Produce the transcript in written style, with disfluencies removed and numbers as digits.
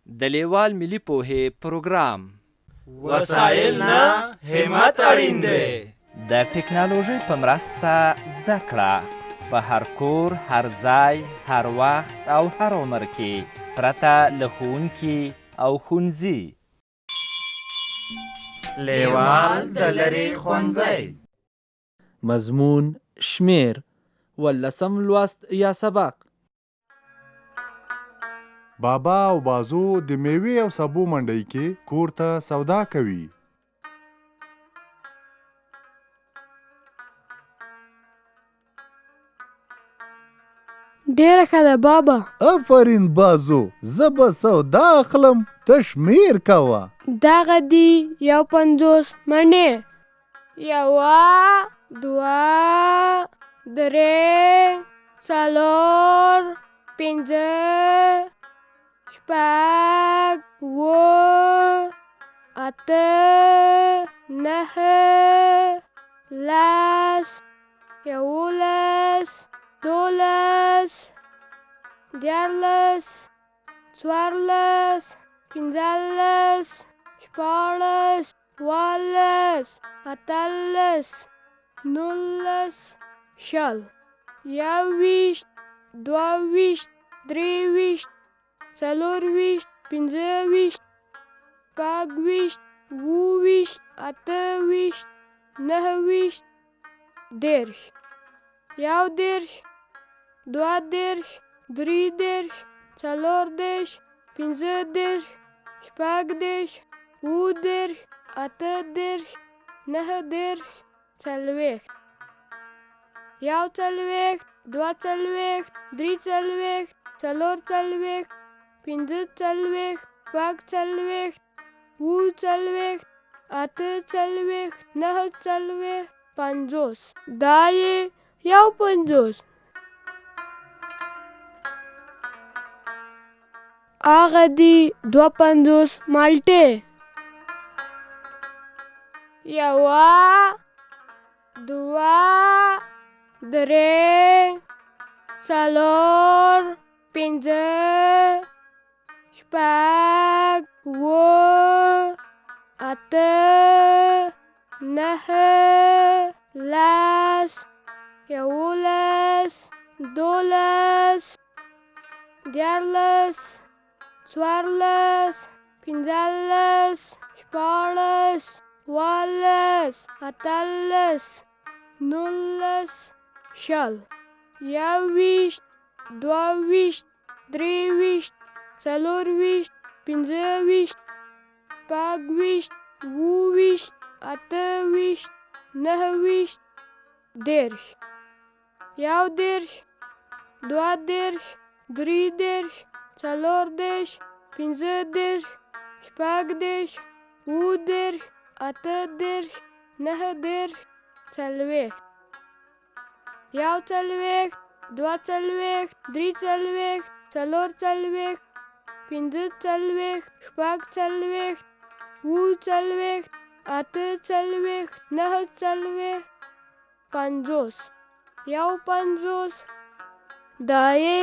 د لیوال ملي پوهې پروګرام. وسایل نه همت اړین دی. د ټکنالوژۍ په مرسته زده کړه په هر کور، هر ځای، هر وخت او هر عمر کې پرته له ښوونکي او ښوونځي. لیوال د لرې ښوونځی. مضمون شمیر 18 لوست یا سبق. بابا او بازو د میوې او سبو منډۍ کې کور ته سودا کوي. ډیره ښه ده بابا. آفرین بازو، زه به سودا اخلم، ته شمیر کوه. دغه دي 50 مڼې. 1 2 3 4 5 6 7 8 9 10 11 12 13 14 15 16 17 18 19 شل 21 22 23 24 25 26 27 28 29 10 11 12 13 14 15 16 17 18 19 40 41 42 43 44 45 46 47 48 49 50. دا یې 50. هغه دي 52 مالټې. 1 2 3 4 5 6 7 8 9 10 11 12 13 14 15 16 17 18 19 شل 21 22 23 24 25 26 27 28 29 10 11 12 13 14 15 16 17 18 19 40 41 42 43 44 45 46 47 48 49 50. 50. دا یې